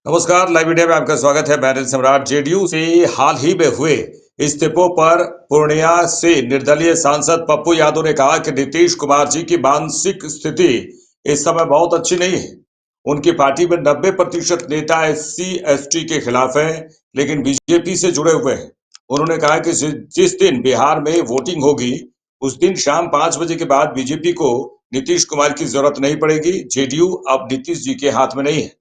नमस्कार, live media में आपका स्वागत है। मैं सम्राट। जेडीयू से हाल ही में हुए इस्तीफों पर पूर्णिया से निर्दलीय सांसद पप्पू यादव ने कहा कि नीतीश कुमार जी की मानसिक स्थिति इस समय बहुत अच्छी नहीं है। उनकी पार्टी में 90% नेता एससी एसटी के खिलाफ हैं, लेकिन बीजेपी से जुड़े हुए हैं। उन्होंने कहा कि जिस दिन बिहार में वोटिंग होगी, उस दिन शाम 5 बजे के बाद बीजेपी को नीतीश कुमार की जरूरत नहीं पड़ेगी। जेडीयू अब नीतीश जी के हाथ में नहीं है।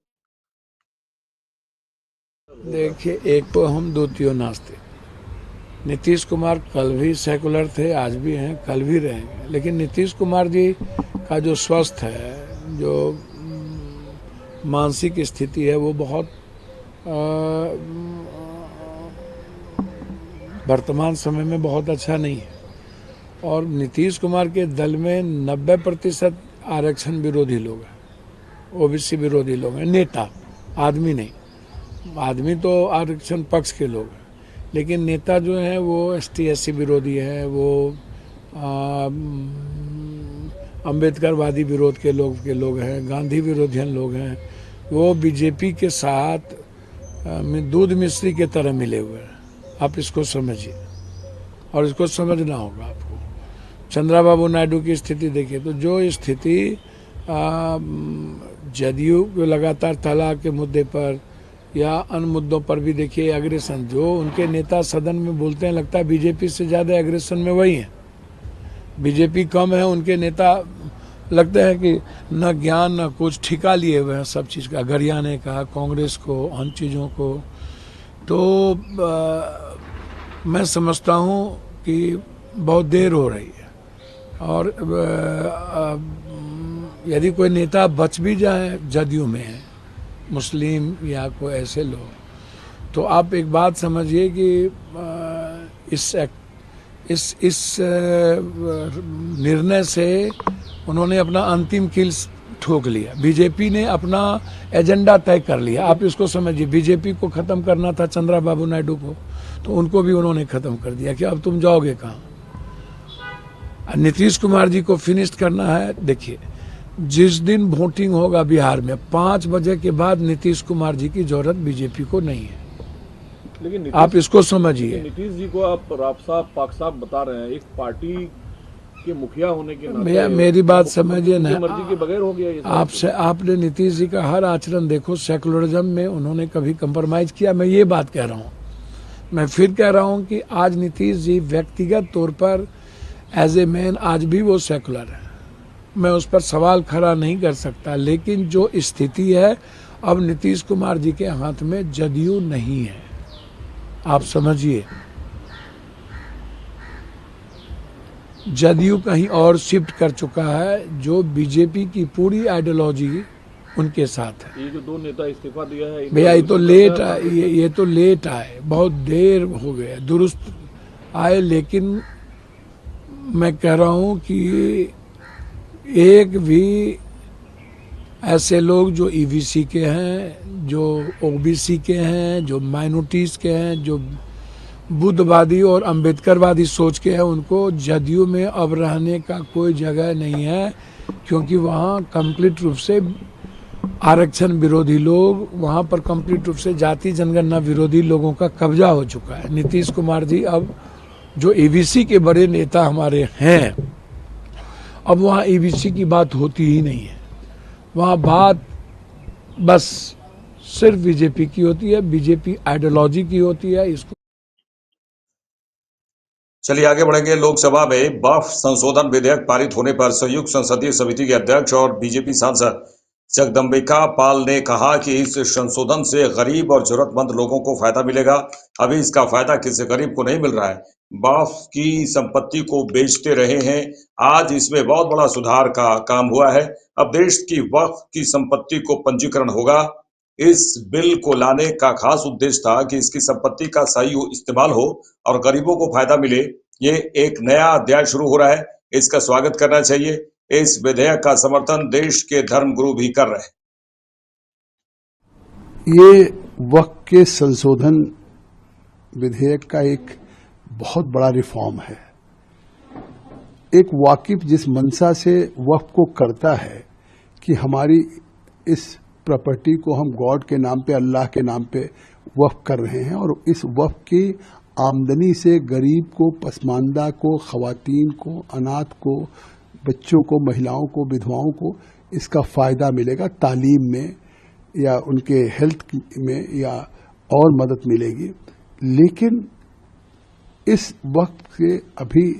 देखिए, एक तो हम द्वितीय नास्तिक। नीतीश कुमार कल भी सेकुलर थे, आज भी हैं, कल भी रहेंगे। लेकिन नीतीश कुमार जी का जो स्वस्थ है, जो मानसिक स्थिति है, वो बहुत वर्तमान समय में बहुत अच्छा नहीं है। और नीतीश कुमार के दल में 90% आरक्षण विरोधी लोग हैं, ओबीसी विरोधी लोग हैं, नेता, आदमी नहीं। आदमी तो आरक्षण पक्ष के लोग हैं, लेकिन नेता जो हैं वो एसटी एससी विरोधी हैं, वो अम्बेडकरवादी विरोध के लोग हैं, गांधी विरोधियन लोग हैं। वो बीजेपी के साथ दूध मिश्री के तरह मिले हुए हैं। आप इसको समझिए, और इसको समझना होगा आपको। चंद्रबाबू नायडू की स्थिति देखिए, तो जो स्थिति जदयू को लगातार तलाक के मुद्दे पर या अन्य मुद्दों पर भी देखिए, एग्रेशन जो उनके नेता सदन में बोलते हैं, लगता है बीजेपी से ज़्यादा एग्रेशन में वही है। बीजेपी कम है, उनके नेता लगते हैं कि न ज्ञान न कुछ, ठिका लिए हुए हैं सब चीज़ का, गरियाने का, कांग्रेस को, अन्य चीज़ों को। तो मैं समझता हूँ कि बहुत देर हो रही है, और यदि कोई नेता बच भी जाए जदयू में, मुस्लिम या कोई ऐसे लोग, तो आप एक बात समझिए कि इस निर्णय से उन्होंने अपना अंतिम कील ठोक लिया। बीजेपी ने अपना एजेंडा तय कर लिया। आप इसको समझिए, बीजेपी को खत्म करना था चंद्रबाबू नायडू को, तो उनको भी उन्होंने खत्म कर दिया कि अब तुम जाओगे कहाँ। नीतीश कुमार जी को फिनिश करना है। देखिए, जिस दिन वोटिंग होगा बिहार में 5 बजे के बाद नीतीश कुमार जी की जरूरत बीजेपी को नहीं है। लेकिन आप इसको समझिए। नीतीश जी को आप पाक साफ बता रहे हैं, एक पार्टी के मुखिया होने के नाते। भैया मेरी बात समझिए ना, मर्जी के बगैर हो गया आपसे। आपने नीतीश जी का हर आचरण देखो, सेकुलरिज्म में उन्होंने कभी कंप्रोमाइज किया? मैं ये बात कह रहा हूँ। मैं फिर कह रहा हूँ कि आज नीतीश जी व्यक्तिगत तौर पर एज ए मैन आज भी वो सेकुलर है, मैं उस पर सवाल खड़ा नहीं कर सकता। लेकिन जो स्थिति है, अब नीतीश कुमार जी के हाथ में जदयू नहीं है। आप समझिए, जदयू कहीं और शिफ्ट कर चुका है, जो बीजेपी की पूरी आइडियोलॉजी उनके साथ है। ये जो 2 नेता इस्तीफा दिया है भैया, ये तो लेट आए, ये तो लेट आए, बहुत देर हो गया, दुरुस्त आए। लेकिन मैं कह रहा हूँ कि एक भी ऐसे लोग जो ईबीसी के हैं, जो ओबीसी के हैं, जो माइनॉरिटीज के हैं, जो बुद्धवादी और अंबेडकरवादी सोच के हैं, उनको जदयू में अब रहने का कोई जगह नहीं है। क्योंकि वहाँ कंप्लीट रूप से आरक्षण विरोधी लोग, वहाँ पर कंप्लीट रूप से जाति जनगणना विरोधी लोगों का कब्जा हो चुका है। नीतीश कुमार जी अब जो ईबीसी के बड़े नेता हमारे हैं, अब वहाँ ईबीसी की बात होती ही नहीं है। वहाँ बात बस सिर्फ बीजेपी की होती है, बीजेपी आइडियोलॉजी की होती है। इसको चलिए आगे बढ़ेंगे। लोकसभा में वक्फ संशोधन विधेयक पारित होने पर संयुक्त संसदीय समिति के अध्यक्ष और बीजेपी सांसद जगदम्बिका पाल ने कहा कि इस संशोधन से गरीब और जरूरतमंद लोगों को फायदा मिलेगा। अभी इसका फायदा किसी गरीब को नहीं मिल रहा है। वक्फ की संपत्ति को बेचते रहे हैं, आज इसमें बहुत बड़ा सुधार का काम हुआ है। अब देश की वक्फ की संपत्ति को पंजीकरण होगा। इस बिल को लाने का खास उद्देश्य था कि इसकी संपत्ति का सही इस्तेमाल हो और गरीबों को फायदा मिले। ये एक नया अध्याय शुरू हो रहा है, इसका स्वागत करना चाहिए। इस विधेयक का समर्थन देश के धर्मगुरु भी कर रहे हैं। ये वक्फ के संशोधन विधेयक का एक बहुत बड़ा रिफॉर्म है। एक वाकिफ जिस मंशा से वक्फ को करता है कि हमारी इस प्रॉपर्टी को हम गॉड के नाम पे, अल्लाह के नाम पे वक्फ कर रहे हैं और इस वक्फ की आमदनी से गरीब को, पसमानदा को, खवातीन को, अनाथ को, बच्चों को, महिलाओं को, विधवाओं को इसका फायदा मिलेगा। तालीम में या उनके हेल्थ में या और मदद मिलेगी। लेकिन इस वक्त से अभी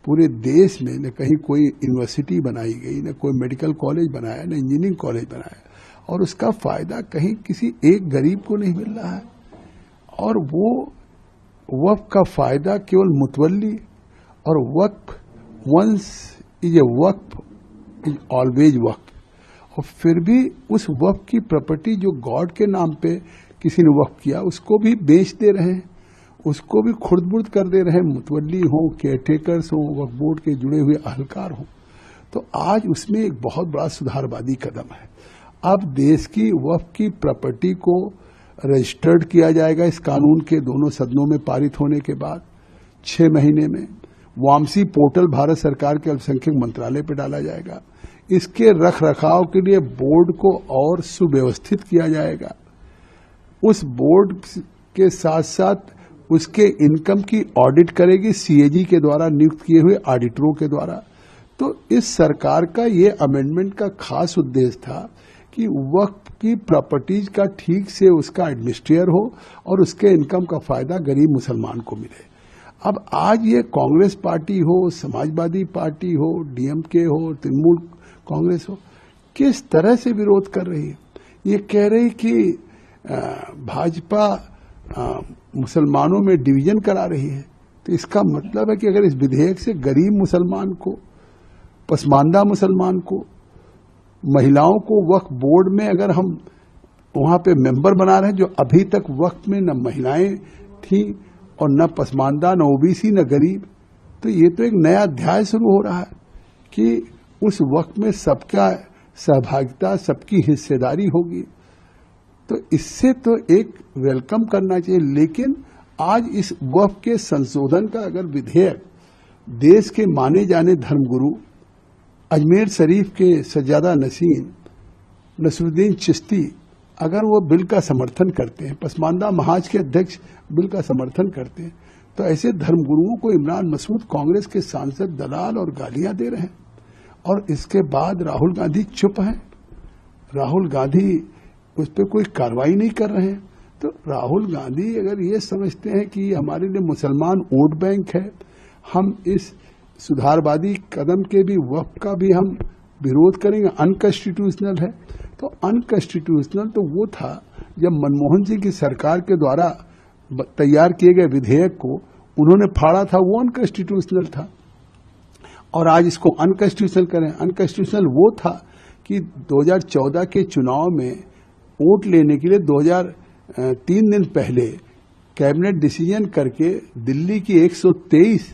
पूरे देश में न कहीं कोई यूनिवर्सिटी बनाई गई, न कोई मेडिकल कॉलेज बनाया, न इंजीनियरिंग कॉलेज बनाया और उसका फायदा कहीं किसी एक गरीब को नहीं मिल रहा है। और वो वक्फ का फायदा केवल मुतवल्ली, और वक्फ वंस इज ए वक्फ इज ऑलवेज वक्फ। और फिर भी उस वक्फ की प्रॉपर्टी जो गॉड के नाम पे किसी ने वक्फ किया उसको भी बेच दे रहे हैं, उसको भी खुर्द-बुर्द कर दे रहे हैं, मुतवल्ली हो, केयरटेकर्स हो, वक्फ बोर्ड के जुड़े हुए अहलकार हो। तो आज उसमें एक बहुत बड़ा सुधारवादी कदम है। अब देश की वक्फ की प्रॉपर्टी को रजिस्टर्ड किया जाएगा इस कानून के दोनों सदनों में पारित होने के बाद 6 महीने में। वामसी पोर्टल भारत सरकार के अल्पसंख्यक मंत्रालय पर डाला जाएगा। इसके रख रखाव के लिए बोर्ड को और सुव्यवस्थित किया जाएगा। उस बोर्ड के साथ साथ उसके इनकम की ऑडिट करेगी सीएजी के द्वारा नियुक्त किए हुए ऑडिटरों के द्वारा। तो इस सरकार का ये अमेंडमेंट का खास उद्देश्य था कि वक्फ की प्रॉपर्टीज का ठीक से उसका एडमिनिस्ट्रेटर हो और उसके इनकम का फायदा गरीब मुसलमान को मिले। अब आज ये कांग्रेस पार्टी हो, समाजवादी पार्टी हो, डीएमके हो, तृणमूल कांग्रेस हो, किस तरह से विरोध कर रही है। ये कह रही कि भाजपा मुसलमानों में डिवीजन करा रही है। तो इसका मतलब है कि अगर इस विधेयक से गरीब मुसलमान को, पसमानदा मुसलमान को, महिलाओं को वक्फ बोर्ड में अगर हम वहां पे मेंबर बना रहे हैं, जो अभी तक वक्फ में न महिलाएं थी और न पसमानदा, न ओबीसी, न गरीब, तो ये तो एक नया अध्याय शुरू हो रहा है कि उस वक्त में सबका सहभागिता, सबकी हिस्सेदारी होगी। तो इससे तो एक वेलकम करना चाहिए। लेकिन आज इस वक्फ के संशोधन का अगर विधेयक देश के माने जाने धर्मगुरु अजमेर शरीफ के सज्जादा नसीन नसरुद्दीन चिश्ती अगर वो बिल का समर्थन करते हैं, पसमानदा महाज के अध्यक्ष बिल का समर्थन करते हैं, तो ऐसे धर्मगुरुओं को इमरान मसूद कांग्रेस के सांसद दलाल और गालियां दे रहे हैं। और इसके बाद राहुल गांधी चुप हैं। राहुल गांधी उस पर कोई कार्रवाई नहीं कर रहे हैं। तो राहुल गांधी अगर ये समझते हैं कि हमारे लिए मुसलमान वोट बैंक है, हम इस सुधारवादी कदम के भी, वक्फ का भी हम विरोध करेंगे, अनकॉन्स्टिट्यूशनल है। तो अनकॉन्स्टिट्यूशनल तो वो था जब मनमोहन सिंह की सरकार के द्वारा तैयार किए गए विधेयक को उन्होंने फाड़ा था, वो अनकॉन्स्टिट्यूशनल था। और आज इसको अनकॉन्स्टिट्यूशनल करें। अनकॉन्स्टिट्यूशनल वो था कि 2014 के चुनाव में वोट लेने के लिए 3 दिन पहले कैबिनेट डिसीजन करके दिल्ली की 123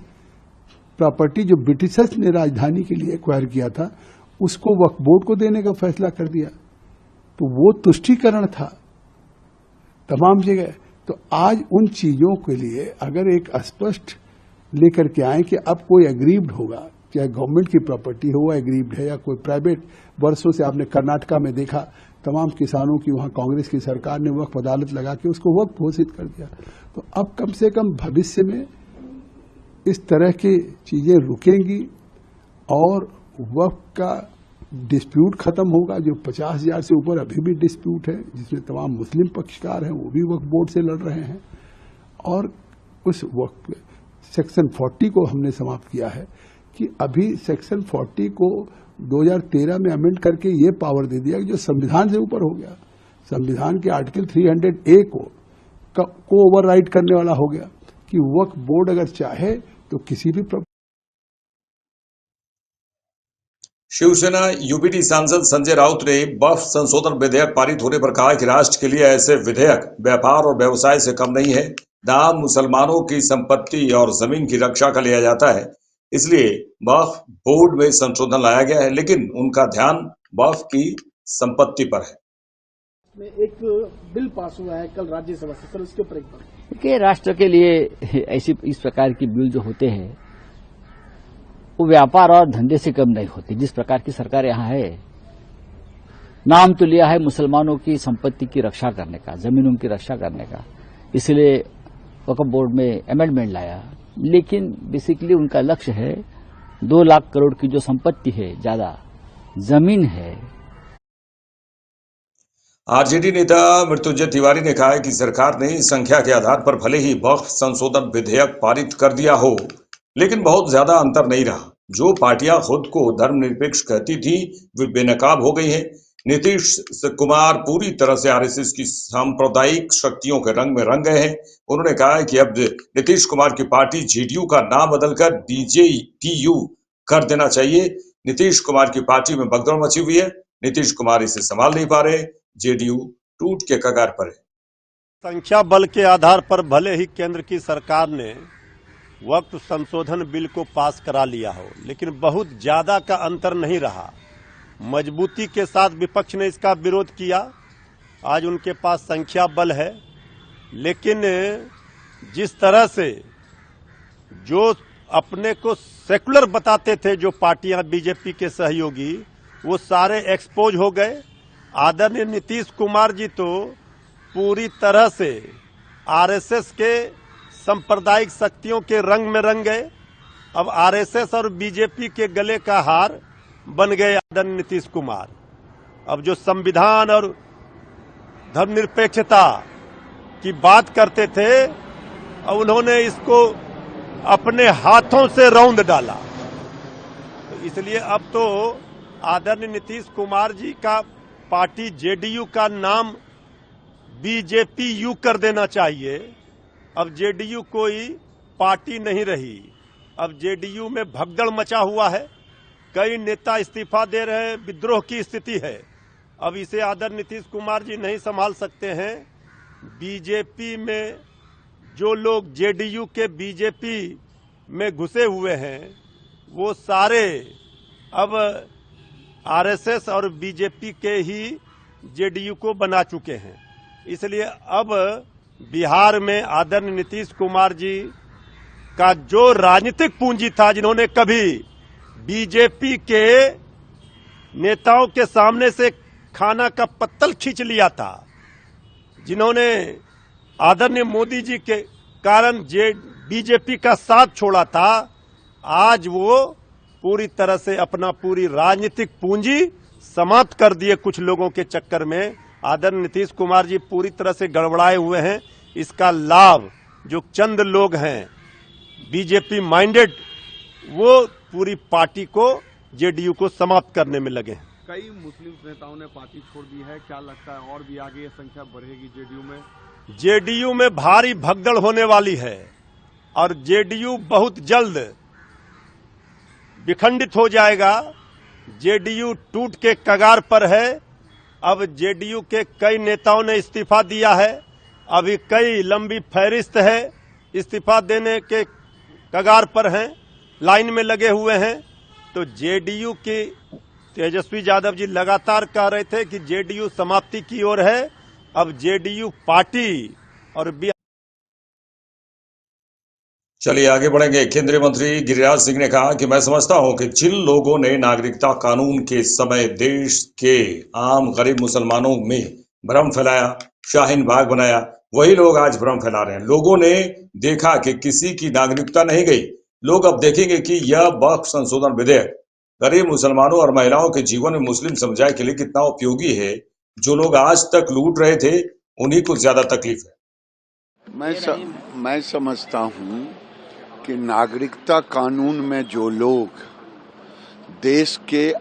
प्रॉपर्टी जो ब्रिटिशर्स ने राजधानी के लिए एक्वायर किया था उसको वक्फ बोर्ड को देने का फैसला कर दिया। तो वो तुष्टीकरण था तमाम जगह। तो आज उन चीजों के लिए अगर एक स्पष्ट लेकर के आए कि अब कोई एग्रीव्ड होगा, चाहे गवर्नमेंट की प्रॉपर्टी हो, एग्रीव्ड है, या कोई प्राइवेट। वर्षों से आपने कर्नाटका में देखा, तमाम किसानों की वहां कांग्रेस की सरकार ने वक्फ अदालत लगा के उसको वक्फ घोषित कर दिया। तो अब कम से कम भविष्य में इस तरह की चीजें रुकेंगी और वक्फ का डिस्प्यूट खत्म होगा। जो 50,000 से ऊपर अभी भी डिस्प्यूट है, जिसमें तमाम मुस्लिम पक्षकार हैं, वो भी वक्फ बोर्ड से लड़ रहे हैं। और उस वक्फ सेक्शन 40 को हमने समाप्त किया है कि अभी सेक्शन 40 को 2013 में अमेंड करके ये पावर दे दिया कि जो संविधान से ऊपर हो गया, संविधान के आर्टिकल 300A को ओवरराइड करने वाला हो गया कि वक्फ बोर्ड अगर चाहे तो किसी भी शिवसेना यूपीटी सांसद संजय राउत ने वक्फ संशोधन विधेयक पारित होने पर कहा कि राष्ट्र के लिए ऐसे विधेयक व्यापार और व्यवसाय से कम नहीं है। नाम मुसलमानों की संपत्ति और जमीन की रक्षा का लिया जाता है, इसलिए वक्फ बोर्ड में संशोधन लाया गया है, लेकिन उनका ध्यान वक्फ की संपत्ति पर है। एक बिल पास हुआ है कल राज्यसभा से, सर उसके ऊपर एक बात। कि राष्ट्र के लिए ऐसी इस प्रकार की बिल जो होते हैं वो व्यापार और धंधे से कम नहीं होती। जिस प्रकार की सरकार यहाँ है नाम तो लिया है मुसलमानों की संपत्ति की रक्षा करने का, जमीनों की रक्षा करने का, इसलिए वक्फ बोर्ड में अमेंडमेंट लाया। लेकिन बेसिकली उनका लक्ष्य है 2 लाख करोड़ की जो संपत्ति है, ज्यादा जमीन है। आरजेडी नेता मृत्युंजय तिवारी ने कहा है कि सरकार ने संख्या के आधार पर भले ही वक्फ संशोधन विधेयक पारित कर दिया हो, लेकिन बहुत ज्यादा अंतर नहीं रहा। जो पार्टियां खुद को धर्मनिरपेक्ष कहती थी वे बेनकाब हो गई हैं। नीतीश कुमार पूरी तरह से आरएसएस की सांप्रदायिक शक्तियों के रंग में रंग गए हैं। उन्होंने कहा है कि अब नीतीश कुमार की पार्टी जेडीयू का नाम बदलकर बीजेपीयू कर देना चाहिए। नीतीश कुमार की पार्टी में भगदड़ मची हुई है। नीतीश कुमार इसे संभाल नहीं पा रहे। जेडीयू टूट के कगार पर है। संख्या बल के आधार पर भले ही केंद्र की सरकार ने वक्फ संशोधन बिल को पास करा लिया हो, लेकिन बहुत ज्यादा का अंतर नहीं रहा। मजबूती के साथ विपक्ष ने इसका विरोध किया। आज उनके पास संख्या बल है, लेकिन जिस तरह से जो अपने को सेकुलर बताते थे जो पार्टियां बीजेपी के सहयोगी, वो सारे एक्सपोज हो गए। आदरणीय नीतीश कुमार जी तो पूरी तरह से आरएसएस के सांप्रदायिक शक्तियों के रंग में रंग गए। अब आरएसएस और बीजेपी के गले का हार बन गए आदरणीय नीतीश कुमार। अब जो संविधान और धर्मनिरपेक्षता की बात करते थे, अब उन्होंने इसको अपने हाथों से रौंद डाला। तो इसलिए अब तो आदरणीय नीतीश कुमार जी का पार्टी जेडीयू का नाम बीजेपीयू कर देना चाहिए। अब जेडीयू कोई पार्टी नहीं रही। अब जेडीयू में भगदड़ मचा हुआ है। कई नेता इस्तीफा दे रहे हैं, विद्रोह की स्थिति है। अब इसे आदरणीय नीतीश कुमार जी नहीं संभाल सकते हैं। बीजेपी में जो लोग जेडीयू के बीजेपी में घुसे हुए हैं, वो सारे अब आरएसएस और बीजेपी के ही जेडीयू को बना चुके हैं। इसलिए अब बिहार में आदरणीय नीतीश कुमार जी का जो राजनीतिक पूंजी था, जिन्होंने कभी बीजेपी के नेताओं के सामने से खाना का पत्तल खींच लिया था, जिन्होंने आदरणीय मोदी जी के कारण बीजेपी का साथ छोड़ा था, आज वो पूरी तरह से अपना पूरी राजनीतिक पूंजी समाप्त कर दिए कुछ लोगों के चक्कर में। आदरणीय नीतीश कुमार जी पूरी तरह से गड़बड़ाए हुए हैं। इसका लाभ जो चंद लोग हैं बीजेपी माइंडेड, वो पूरी पार्टी को, जेडीयू को समाप्त करने में लगे हैं। कई मुस्लिम नेताओं ने पार्टी छोड़ दी है, क्या लगता है और भी आगे ये संख्या बढ़ेगी जेडीयू में? जेडीयू में भारी भगदड़ होने वाली है और जेडीयू बहुत जल्द विखंडित हो जाएगा। जेडीयू टूट के कगार पर है। अब जेडीयू के कई नेताओं ने इस्तीफा दिया है। अभी कई लंबी फहरिस्त है, इस्तीफा देने के कगार पर हैं, लाइन में लगे हुए हैं। तो जेडीयू की तेजस्वी यादव जी लगातार कह रहे थे कि जेडीयू समाप्ति की ओर है। अब जेडीयू पार्टी और चलिए आगे बढ़ेंगे। केंद्रीय मंत्री गिरिराज सिंह ने कहा कि मैं समझता हूं कि जिन लोगों ने नागरिकता कानून के समय देश के आम गरीब मुसलमानों में भ्रम फैलाया, शाहीन बाग बनाया, वही लोग आज भ्रम फैला रहे हैं। लोगों ने देखा कि किसी की नागरिकता नहीं गई। लोग अब देखेंगे कि यह वक्फ संशोधन विधेयक गरीब मुसलमानों और महिलाओं के जीवन में मुस्लिम समुदाय के लिए कितना उपयोगी है। जो लोग आज तक लूट रहे थे, उन्हीं को ज्यादा तकलीफ है। मैं समझता हूं कि नागरिकता कानून में जो लोग देश के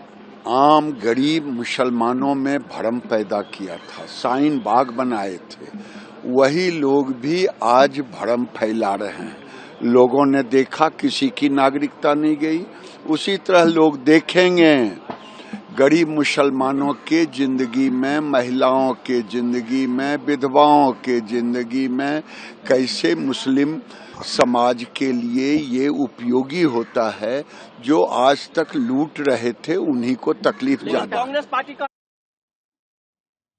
आम गरीब मुसलमानों में भ्रम पैदा किया था, शाहीन बाग बनाए थे, वही लोग भी आज भ्रम फैला रहे हैं। लोगों ने देखा किसी की नागरिकता नहीं गई, उसी तरह लोग देखेंगे गरीब मुसलमानों के जिंदगी में, महिलाओं के जिंदगी में, विधवाओं के जिंदगी में कैसे मुस्लिम समाज के लिए ये उपयोगी होता है। जो आज तक लूट रहे थे उन्हीं को तकलीफ ज्यादा। कांग्रेस पार्टी का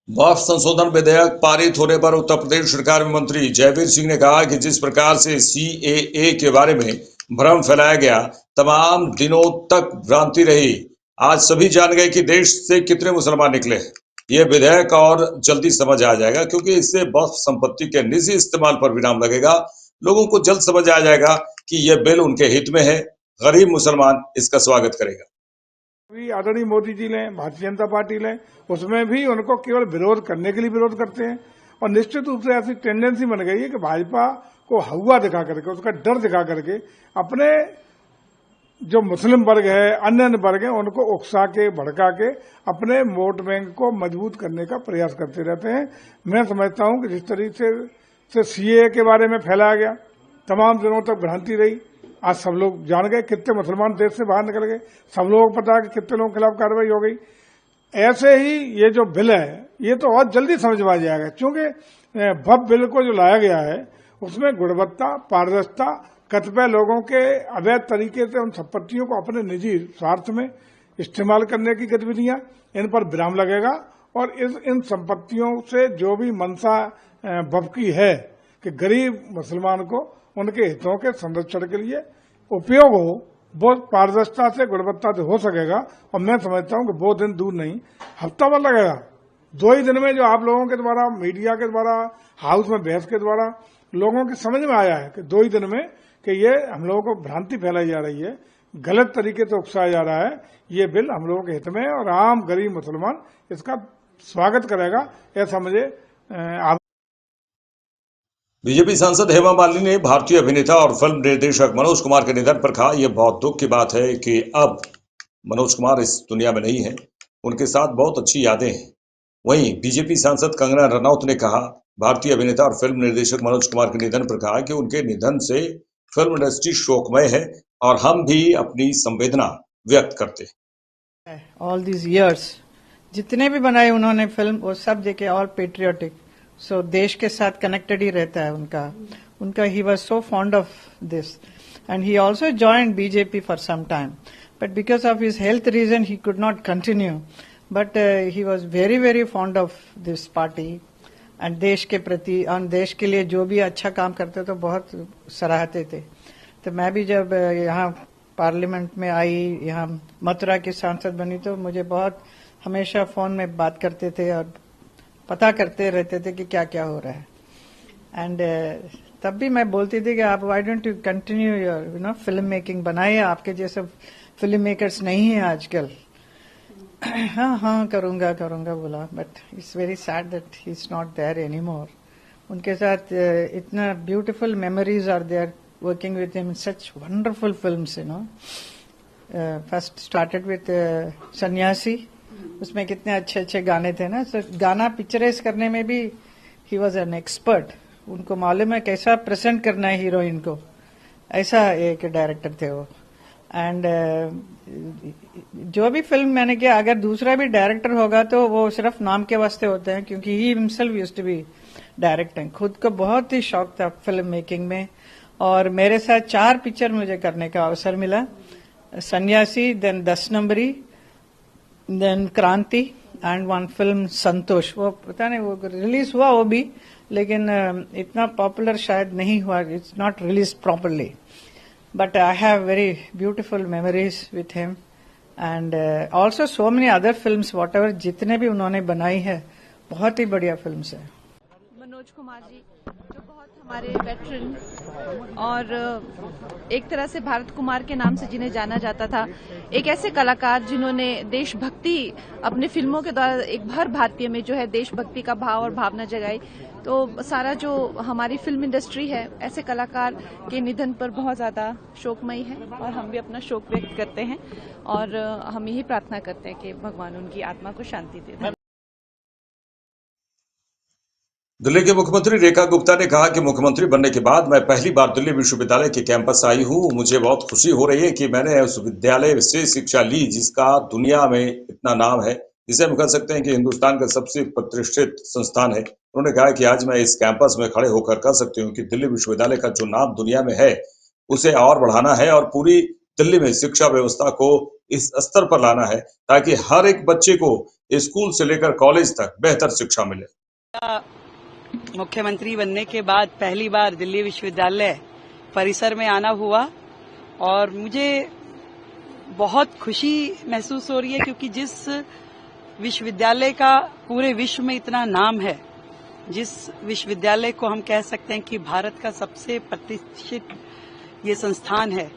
वक्फ संशोधन विधेयक पारित होने पर उत्तर प्रदेश सरकार में मंत्री जयवीर सिंह ने कहा कि जिस प्रकार से सीएए के बारे में भ्रम फैलाया गया, तमाम दिनों तक भ्रांति रही। आज सभी जान गए कि देश से कितने मुसलमान निकले। ये विधेयक और जल्दी समझ आ जाएगा, क्योंकि इससे वक्फ संपत्ति के निजी इस्तेमाल पर विराम लगेगा। लोगों को जल्द समझ आ जाएगा कि यह बिल उनके हित में है। गरीब मुसलमान इसका स्वागत करेगा। अभी आदरणीय मोदी जी लें, भारतीय जनता पार्टी लें, उसमें भी उनको केवल विरोध करने के लिए विरोध करते हैं। और निश्चित रूप से ऐसी टेंडेंसी बन गई है कि भाजपा को हवा दिखा करके, उसका डर दिखा करके अपने जो मुस्लिम वर्ग है, अन्य वर्ग है, उनको उकसा के भड़का के अपने वोट बैंक को मजबूत करने का प्रयास करते रहते हैं। मैं समझता हूं कि जिस तरीके से सीएए के बारे में फैलाया गया, तमाम दिनों तक भ्रांति रही, आज सब लोग जान गए, कितने मुसलमान देश से बाहर निकल गए, सब लोगों को पता है कि कितने लोगों के खिलाफ कार्रवाई हो गई। ऐसे ही ये जो बिल है, ये तो और जल्दी समझ में आ जाएगा, क्योंकि वक्फ बिल को जो लाया गया है उसमें गुणवत्ता, पारदर्शिता, कतिपय लोगों के अवैध तरीके से उन संपत्तियों को अपने निजी स्वार्थ में इस्तेमाल करने की गतिविधियां, इन पर विराम लगेगा। और इन संपत्तियों से जो भी मंशा वक्फ की है कि गरीब मुसलमान को उनके हितों के संरक्षण के लिए उपयोग हो, वो पारदर्शिता से, गुणवत्ता से हो सकेगा। और मैं समझता हूं कि वो दिन दूर नहीं, हफ्ता भर लगेगा। 2 ही दिन में जो आप लोगों के द्वारा, मीडिया के द्वारा, हाउस में बहस के द्वारा लोगों की समझ में आया है कि 2 ही दिन में कि ये हम लोगों को भ्रांति फैलाई जा रही है, गलत तरीके से उकसाया जा रहा है। ये बिल हम लोगों के हित में है और आम गरीब मुसलमान इसका स्वागत करेगा, ऐसा मुझे बीजेपी सांसद हेमा मालिनी ने भारतीय अभिनेता और फिल्म निर्देशक मनोज कुमार के निधन पर कहा, यह बहुत दुख की बात है कि अब मनोज कुमार इस दुनिया में नहीं है। उनके साथ बहुत अच्छी यादें हैं। वहीं बीजेपी सांसद कंगना रनौत ने कहा, भारतीय अभिनेता और फिल्म निर्देशक मनोज कुमार के निधन पर कहा कि उनके निधन से फिल्म इंडस्ट्री शोकमय है और हम भी अपनी संवेदना व्यक्त करते हैं। ऑल दीज इयर्स जितने भी बनाए उन्होंने फिल्म, वो सब देखे ऑल पेट्रियोटिक, सो देश के साथ कनेक्टेड ही रहता है उनका he was so fond of this and he also joined BJP for some time, but because of his health reason he could not continue, but he was very very fond of this party and देश के प्रति और देश के लिए जो भी अच्छा काम करते तो बहुत सराहते थे। तो मैं भी जब यहाँ पार्लियामेंट में आई, यहाँ मथुरा की सांसद बनी, तो मुझे बहुत हमेशा फोन में बात करते थे और पता करते रहते थे कि क्या क्या हो रहा है। एंड तब भी मैं बोलती थी कि आप why don't you continue your film making, बनाइए, आपके जैसे फिल्म मेकर्स नहीं है आजकल। हाँ करूंगा बोला, but it's very sad that he is not there any more. उनके साथ इतना beautiful memories are there working with him, such wonderful films, first started with Sanyasi, उसमें कितने अच्छे अच्छे गाने थे ना। so, गाना पिक्चराइज करने में भी ही वॉज एन एक्सपर्ट, उनको मालूम है कैसा प्रेजेंट करना है हीरोइन को, ऐसा एक डायरेक्टर थे वो। एंड जो भी फिल्म मैंने किया, अगर दूसरा भी डायरेक्टर होगा तो वो सिर्फ नाम के वास्ते होते हैं, क्योंकि he himself used to be directing. खुद को बहुत ही शौक था फिल्म मेकिंग में, और मेरे साथ 4 पिक्चर मुझे करने का अवसर मिला, सन्यासी, देन 10 नंबरी, देन क्रांति एंड 1 फिल्म संतोष। वो पता नहीं वो रिलीज हुआ वो भी, लेकिन इतना पॉपुलर शायद नहीं हुआ, it's not release properly, but I have very beautiful memories with him and also so many other films, what ever जितने भी उन्होंने बनाई है, बहुत ही बढ़िया फिल्म्स है। मनोज कुमार जी जो बहुत हमारे वेटरन और एक तरह से भारत कुमार के नाम से जिन्हें जाना जाता था, एक ऐसे कलाकार जिन्होंने देशभक्ति अपने फिल्मों के द्वारा एक हर भारतीय में जो है देशभक्ति का भाव और भावना जगाई। तो सारा जो हमारी फिल्म इंडस्ट्री है, ऐसे कलाकार के निधन पर बहुत ज्यादा शोकमयी है और हम भी अपना शोक व्यक्त करते हैं और हम यही प्रार्थना करते हैं कि भगवान उनकी आत्मा को शांति दे। दिल्ली के मुख्यमंत्री रेखा गुप्ता ने कहा कि मुख्यमंत्री बनने के बाद मैं पहली बार दिल्ली विश्वविद्यालय के कैंपस आई हूं। मुझे बहुत खुशी हो रही है कि मैंने उस विद्यालय से शिक्षा ली जिसका दुनिया में इतना नाम है, जिसे हम कह सकते हैं कि हिंदुस्तान का सबसे प्रतिष्ठित संस्थान है। उन्होंने कहा कि आज मैं इस कैंपस में खड़े होकर कह सकती हूँ कि दिल्ली विश्वविद्यालय का जो नाम दुनिया में है उसे और बढ़ाना है और पूरी दिल्ली में शिक्षा व्यवस्था को इस स्तर पर लाना है ताकि हर एक बच्चे को स्कूल से लेकर कॉलेज तक बेहतर शिक्षा मिले। मुख्यमंत्री बनने के बाद पहली बार दिल्ली विश्वविद्यालय परिसर में आना हुआ और मुझे बहुत खुशी महसूस हो रही है, क्योंकि जिस विश्वविद्यालय का पूरे विश्व में इतना नाम है, जिस विश्वविद्यालय को हम कह सकते हैं कि भारत का सबसे प्रतिष्ठित ये संस्थान है,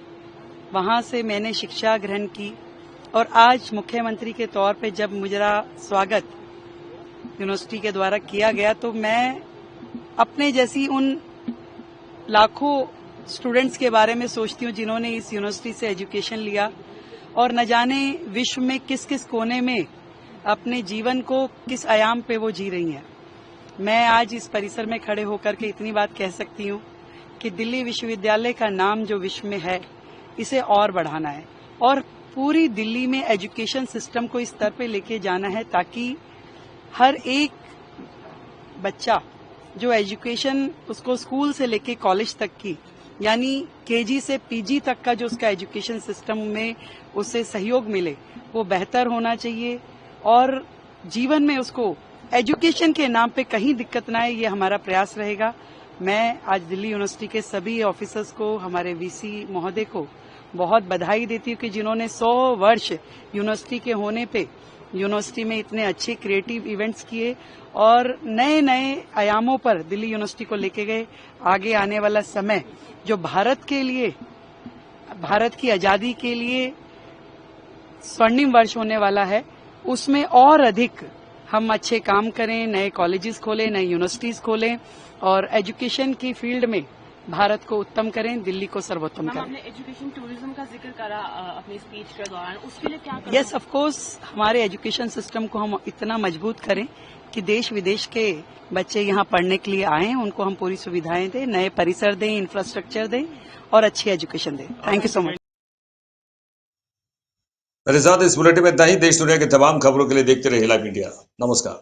वहां से मैंने शिक्षा ग्रहण की और आज मुख्यमंत्री के तौर पे जब मेरा स्वागत यूनिवर्सिटी के द्वारा किया गया तो मैं अपने जैसी उन लाखों स्टूडेंट्स के बारे में सोचती हूँ जिन्होंने इस यूनिवर्सिटी से एजुकेशन लिया और न जाने विश्व में किस किस कोने में अपने जीवन को किस आयाम पे वो जी रही हैं। मैं आज इस परिसर में खड़े होकर के इतनी बात कह सकती हूँ कि दिल्ली विश्वविद्यालय का नाम जो विश्व में है, इसे और बढ़ाना है और पूरी दिल्ली में एजुकेशन सिस्टम को इस स्तर पे लेके जाना है ताकि हर एक बच्चा जो एजुकेशन उसको स्कूल से लेके कॉलेज तक की, यानी केजी से पीजी तक का जो उसका एजुकेशन सिस्टम में उसे सहयोग मिले, वो बेहतर होना चाहिए और जीवन में उसको एजुकेशन के नाम पे कहीं दिक्कत ना आए, ये हमारा प्रयास रहेगा। मैं आज दिल्ली यूनिवर्सिटी के सभी ऑफिसर्स को, हमारे वीसी महोदय को बहुत बधाई देती हूँ कि जिन्होंने 100 वर्ष यूनिवर्सिटी के होने पे यूनिवर्सिटी में इतने अच्छे क्रिएटिव इवेंट्स किए और नए नए आयामों पर दिल्ली यूनिवर्सिटी को लेके गए। आगे आने वाला समय जो भारत के लिए, भारत की आजादी के लिए स्वर्णिम वर्ष होने वाला है, उसमें और अधिक हम अच्छे काम करें, नए कॉलेजेस खोलें, नई यूनिवर्सिटीज खोलें और एजुकेशन की फील्ड में भारत को उत्तम करें, दिल्ली को सर्वोत्तम करें। आपने एजुकेशन टूरिज्म का जिक्र करा अपनी स्पीच के दौरान, उसके लिए क्या करें? यस, ऑफ कोर्स हमारे एजुकेशन सिस्टम को हम इतना मजबूत करें कि देश विदेश के बच्चे यहाँ पढ़ने के लिए आएं, उनको हम पूरी सुविधाएं दें, नए परिसर दें, इंफ्रास्ट्रक्चर दें और अच्छी एजुकेशन दें। Thank you so much. मेरे साथ इस बुलेटिन में इतना ही। देश दुनिया के तमाम खबरों के लिए देखते रहिए लाइव इंडिया। नमस्कार।